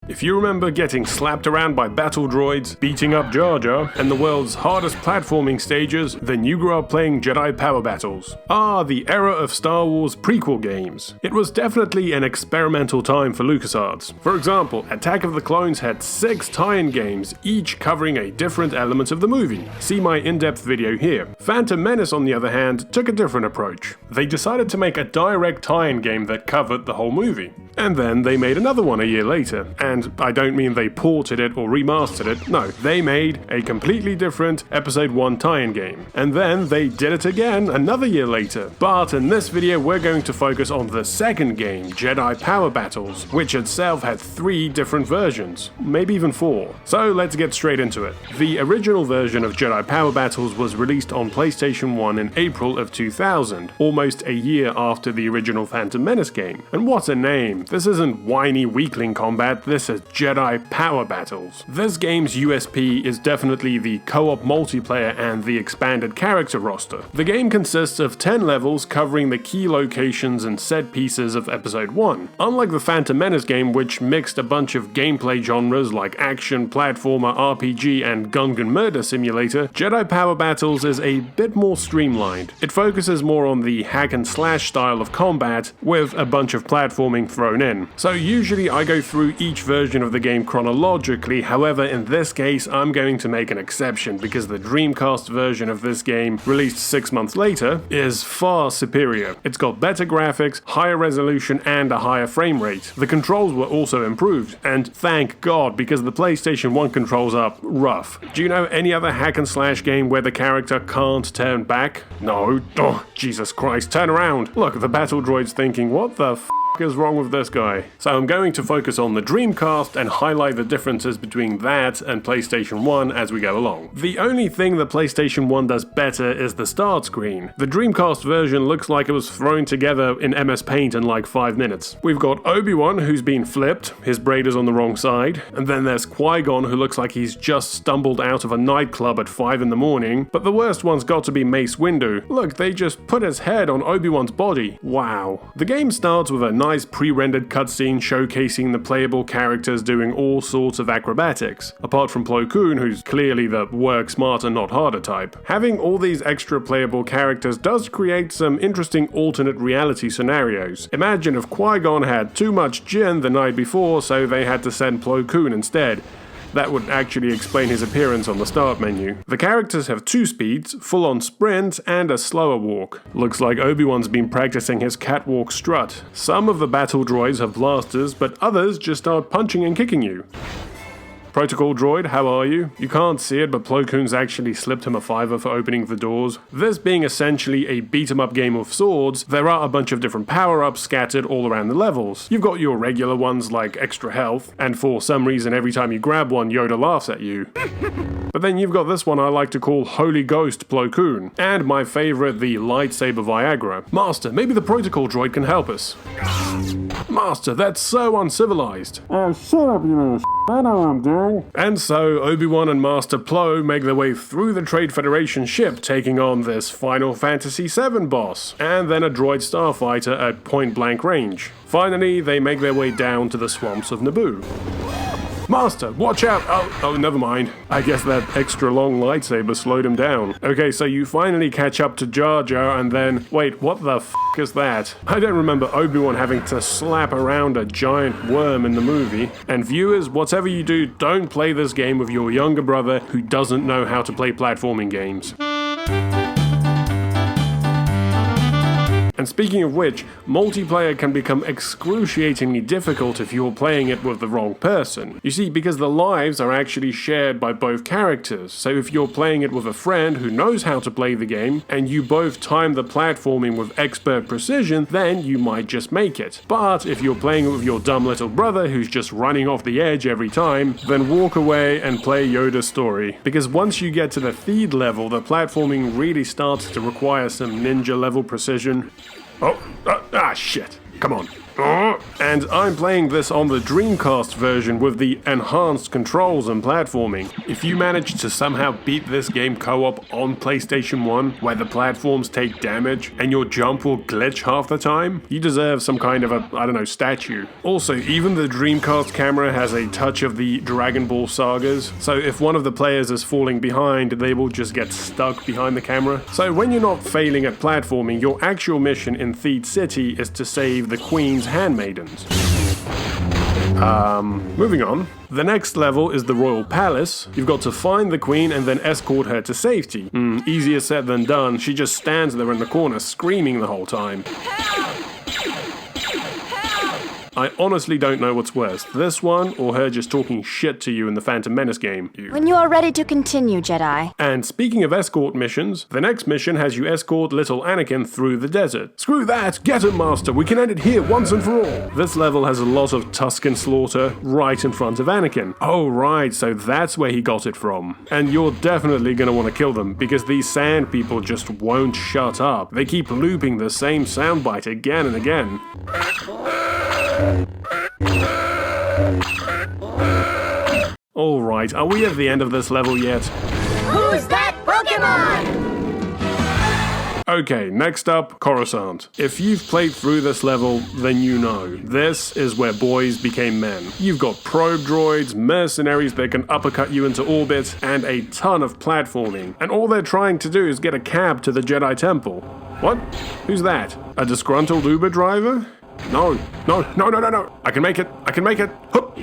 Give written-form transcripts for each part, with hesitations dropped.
If you remember getting slapped around by battle droids, beating up Jar Jar, and the world's hardest platforming stages, then you grew up playing Jedi Power Battles. The era of Star Wars prequel games. It was definitely an experimental time for LucasArts. For example, Attack of the Clones had 6 tie-in games, each covering a different element of the movie. See my in-depth video here. Phantom Menace, on the other hand, took a different approach. They decided to make a direct tie-in game that covered the whole movie. And then they made another one a year later. And I don't mean they ported it or remastered it, no, they made a completely different Episode 1 tie-in game. And then they did it again another year later. But in this video we're going to focus on the second game, Jedi Power Battles, which itself had 3 different versions, maybe even 4. So let's get straight into it. The original version of Jedi Power Battles was released on PlayStation 1 in April of 2000, almost a year after the original Phantom Menace game. And what a name! This isn't whiny weakling combat, this is Jedi Power Battles. This game's USP is definitely the co-op multiplayer and the expanded character roster. The game consists of 10 levels covering the key locations and set pieces of Episode 1. Unlike the Phantom Menace game, which mixed a bunch of gameplay genres like action, platformer, RPG, and gun murder simulator, Jedi Power Battles is a bit more streamlined. It focuses more on the hack and slash style of combat with a bunch of platforming thrown in. So usually I go through each version of the game chronologically, however in this case I'm going to make an exception because the Dreamcast version of this game, released 6 months later, is far superior. It's got better graphics, higher resolution, and a higher frame rate. The controls were also improved, and thank God, because the PlayStation 1 controls are rough. Do you know any other hack and slash game where the character can't turn back? No? Oh, Jesus Christ, turn around! Look, the battle droid's thinking, what the f*** is wrong with this guy? So I'm going to focus on the Dreamcast and highlight the differences between that and PlayStation 1 as we go along. The only thing the PlayStation 1 does better is the start screen. The Dreamcast version looks like it was thrown together in MS Paint in like 5 minutes. We've got Obi-Wan who's been flipped, his braid is on the wrong side, and then there's Qui-Gon who looks like he's just stumbled out of a nightclub at 5 in the morning, but the worst one's got to be Mace Windu. Look, they just put his head on Obi-Wan's body. Wow. The game starts with a nice pre-rendered cutscene showcasing the playable characters doing all sorts of acrobatics, apart from Plo Koon, who's clearly the work smarter not harder type. Having all these extra playable characters does create some interesting alternate reality scenarios. Imagine if Qui-Gon had too much gin the night before, so they had to send Plo Koon instead. That would actually explain his appearance on the start menu. The characters have 2 speeds, full-on sprint, and a slower walk. Looks like Obi-Wan's been practicing his catwalk strut. Some of the battle droids have blasters, but others just start punching and kicking you. Protocol droid, how are you? You can't see it, but Plo Koon's actually slipped him a $5 for opening the doors. This being essentially a beat-em-up game of swords, there are a bunch of different power-ups scattered all around the levels. You've got your regular ones like extra health, and for some reason every time you grab one, Yoda laughs at you. But then you've got this one I like to call Holy Ghost Plo Koon, and my favorite, the Lightsaber Viagra. Master, maybe the Protocol droid can help us. Master, that's so uncivilized. Shut up, you little I know what I'm doing. And so, Obi-Wan and Master Plo make their way through the Trade Federation ship, taking on this Final Fantasy VII boss, and then a droid starfighter at point-blank range. Finally, they make their way down to the swamps of Naboo. Master, watch out! Oh, never mind. I guess that extra long lightsaber slowed him down. Okay, so you finally catch up to Jar Jar and then... Wait, what the f*** is that? I don't remember Obi-Wan having to slap around a giant worm in the movie. And viewers, whatever you do, don't play this game with your younger brother who doesn't know how to play platforming games. And speaking of which, multiplayer can become excruciatingly difficult if you're playing it with the wrong person. You see, because the lives are actually shared by both characters, so if you're playing it with a friend who knows how to play the game, and you both time the platforming with expert precision, then you might just make it. But if you're playing it with your dumb little brother who's just running off the edge every time, then walk away and play Yoda's story. Because once you get to the Theed level, the platforming really starts to require some ninja level precision. Shit. Come on. And I'm playing this on the Dreamcast version with the enhanced controls and platforming. If you manage to somehow beat this game co-op on PlayStation 1, where the platforms take damage and your jump will glitch half the time, you deserve some kind of a, I don't know, statue. Also, even the Dreamcast camera has a touch of the Dragon Ball sagas, so if one of the players is falling behind, they will just get stuck behind the camera. So when you're not failing at platforming, your actual mission in Theed City is to save the Queen's handmaidens. Moving on. The next level is the Royal Palace. You've got to find the Queen and then escort her to safety. Easier said than done. She just stands there in the corner screaming the whole time. I honestly don't know what's worse, this one or her just talking shit to you in the Phantom Menace game. When you are ready to continue, Jedi. And speaking of escort missions, the next mission has you escort little Anakin through the desert. Screw that! Get him, Master! We can end it here once and for all! This level has a lot of Tusken slaughter right in front of Anakin. Oh right, so that's where he got it from. And you're definitely gonna want to kill them, because these sand people just won't shut up. They keep looping the same soundbite again and again. Alright, are we at the end of this level yet? Who's that Pokemon? Okay, next up, Coruscant. If you've played through this level, then you know. This is where boys became men. You've got probe droids, mercenaries that can uppercut you into orbit, and a ton of platforming. And all they're trying to do is get a cab to the Jedi Temple. What? Who's that? A disgruntled Uber driver? No. I can make it. Hup.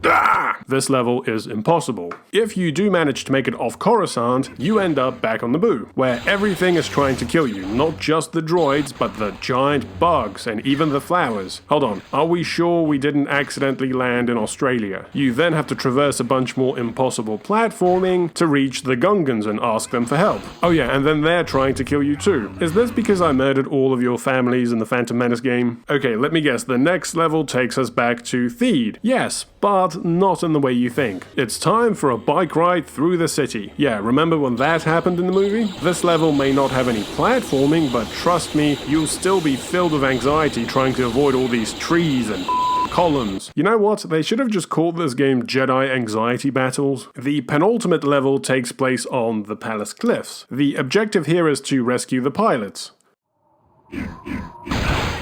Ah! This level is impossible. If you do manage to make it off Coruscant, you end up back on Naboo, where everything is trying to kill you, not just the droids, but the giant bugs and even the flowers. Hold on, are we sure we didn't accidentally land in Australia? You then have to traverse a bunch more impossible platforming to reach the Gungans and ask them for help. Oh yeah, and then they're trying to kill you too. Is this because I murdered all of your families in the Phantom Menace game? Okay, let me guess, the next level takes us back to Theed. Yes, but not in the way you think. It's time for a bike ride through the city. Yeah, remember when that happened in the movie? This level may not have any platforming, but trust me, you'll still be filled with anxiety trying to avoid all these trees and columns. You know what? They should have just called this game Jedi Anxiety Battles. The penultimate level takes place on the Palace Cliffs. The objective here is to rescue the pilots.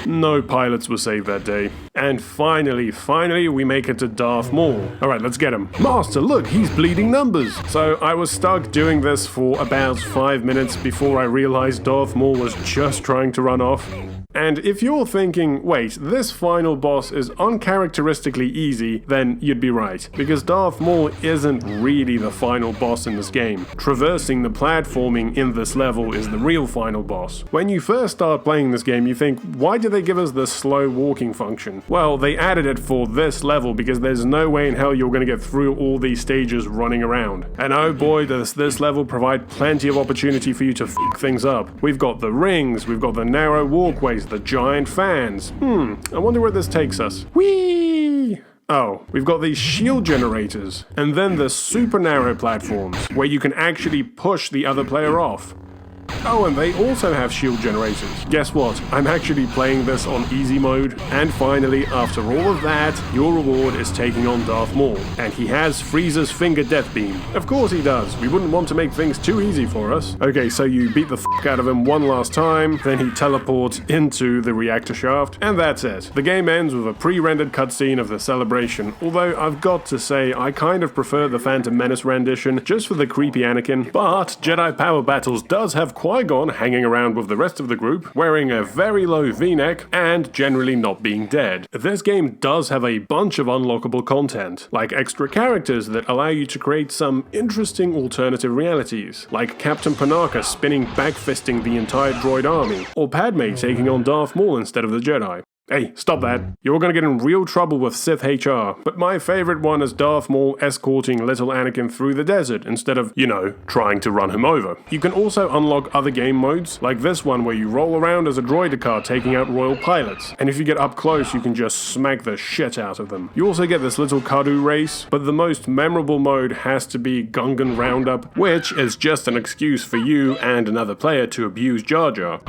No pilots were saved that day. And finally, we make it to Darth Maul. Alright, let's get him. Master, look, he's bleeding numbers. So I was stuck doing this for about 5 minutes before I realized Darth Maul was just trying to run off. And if you're thinking, wait, this final boss is uncharacteristically easy, then you'd be right. Because Darth Maul isn't really the final boss in this game. Traversing the platforming in this level is the real final boss. When you first start playing this game, you think, why did they give us the slow walking function? Well, they added it for this level because there's no way in hell you're going to get through all these stages running around. And oh boy, does this level provide plenty of opportunity for you to f*** things up. We've got the rings, we've got the narrow walkways, the giant fans. I wonder where this takes us. Whee! Oh, we've got these shield generators, and then the super narrow platforms, where you can actually push the other player off. Oh, and they also have shield generators. Guess what? I'm actually playing this on easy mode. And finally, after all of that, your reward is taking on Darth Maul. And he has Frieza's finger death beam. Of course he does. We wouldn't want to make things too easy for us. Okay, so you beat the f*** out of him one last time, then he teleports into the reactor shaft, and that's it. The game ends with a pre-rendered cutscene of the celebration, although I've got to say I kind of prefer the Phantom Menace rendition, just for the creepy Anakin, but Jedi Power Battles does have Qui-Gon hanging around with the rest of the group, wearing a very low v-neck, and generally not being dead. This game does have a bunch of unlockable content, like extra characters that allow you to create some interesting alternative realities, like Captain Panaka spinning backfisting the entire droid army, or Padme taking on Darth Maul instead of the Jedi. Hey, stop that. You're gonna get in real trouble with Sith HR. But my favorite one is Darth Maul escorting little Anakin through the desert instead of, you know, trying to run him over. You can also unlock other game modes, like this one where you roll around as a droider car taking out royal pilots. And if you get up close, you can just smack the shit out of them. You also get this little Kadu race, but the most memorable mode has to be Gungan Roundup, which is just an excuse for you and another player to abuse Jar Jar.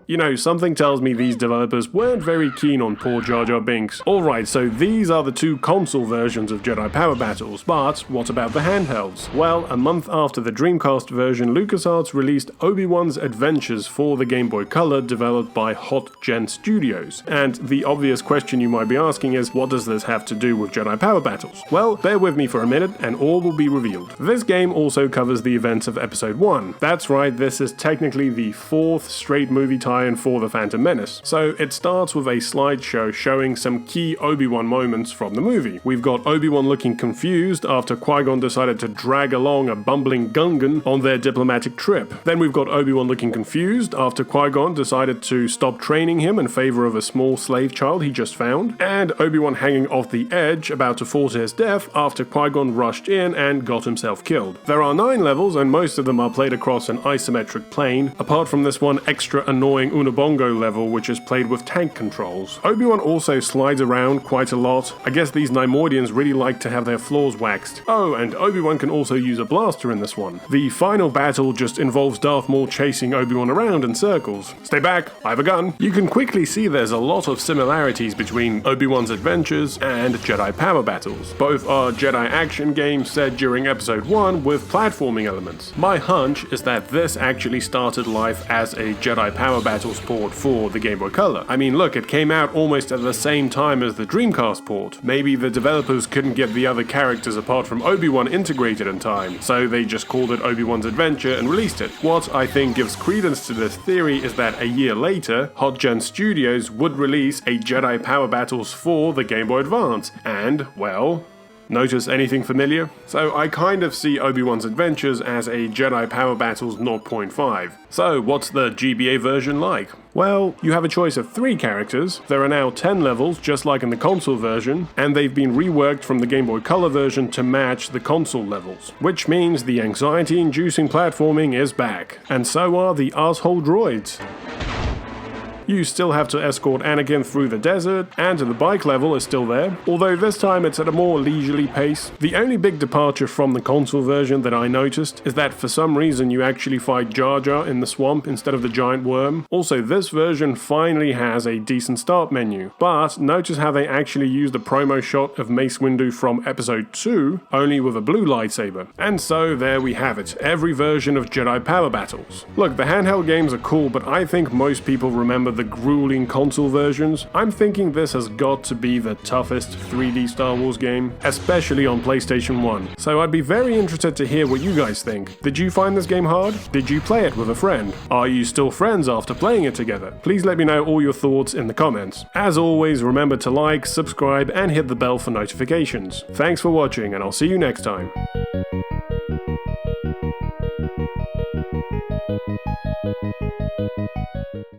You know, something tells me these developers weren't very keen on poor Jar Jar Binks. Alright, so these are the two console versions of Jedi Power Battles, but what about the handhelds? Well, a month after the Dreamcast version, LucasArts released Obi-Wan's Adventures for the Game Boy Color, developed by Hot Gen Studios. And the obvious question you might be asking is, what does this have to do with Jedi Power Battles? Well, bear with me for a minute and all will be revealed. This game also covers the events of Episode 1. That's right, this is technically the fourth straight movie tie-in for The Phantom Menace. So it starts with a slideshow showing some key Obi-Wan moments from the movie. We've got Obi-Wan looking confused after Qui-Gon decided to drag along a bumbling Gungan on their diplomatic trip. Then we've got Obi-Wan looking confused after Qui-Gon decided to stop training him in favor of a small slave child he just found. And Obi-Wan hanging off the edge about to fall to his death after Qui-Gon rushed in and got himself killed. There are 9 levels and most of them are played across an isometric plane, apart from this one extra annoying Unabongo level which is played with tank controls. Obi-Wan also slides around quite a lot. I guess these Neimoidians really like to have their floors waxed. Oh, and Obi-Wan can also use a blaster in this one. The final battle just involves Darth Maul chasing Obi-Wan around in circles. Stay back, I have a gun. You can quickly see there's a lot of similarities between Obi-Wan's Adventures and Jedi Power Battles. Both are Jedi action games set during Episode 1 with platforming elements. My hunch is that this actually started life as a Jedi Power Battles port for the Game Boy Color. I mean, look, it came out almost at the same time as the Dreamcast port. Maybe the developers couldn't get the other characters apart from Obi-Wan integrated in time, so they just called it Obi-Wan's Adventure and released it. What I think gives credence to this theory is that a year later, Hot Gen Studios would release a Jedi Power Battles for the Game Boy Advance, and, well, notice anything familiar? So I kind of see Obi-Wan's Adventures as a Jedi Power Battles 0.5. So what's the GBA version like? Well, you have a choice of 3 characters, there are now 10 levels just like in the console version, and they've been reworked from the Game Boy Color version to match the console levels. Which means the anxiety-inducing platforming is back, and so are the asshole droids. You still have to escort Anakin through the desert, and the bike level is still there, although this time it's at a more leisurely pace. The only big departure from the console version that I noticed is that for some reason you actually fight Jar Jar in the swamp instead of the giant worm. Also, this version finally has a decent start menu, but notice how they actually used a promo shot of Mace Windu from Episode 2, only with a blue lightsaber. And so there we have it, every version of Jedi Power Battles. Look, the handheld games are cool, but I think most people remember the grueling console versions. I'm thinking this has got to be the toughest 3D Star Wars game, especially on PlayStation 1. So I'd be very interested to hear what you guys think. Did you find this game hard? Did you play it with a friend? Are you still friends after playing it together? Please let me know all your thoughts in the comments. As always, remember to like, subscribe, and hit the bell for notifications. Thanks for watching, and I'll see you next time.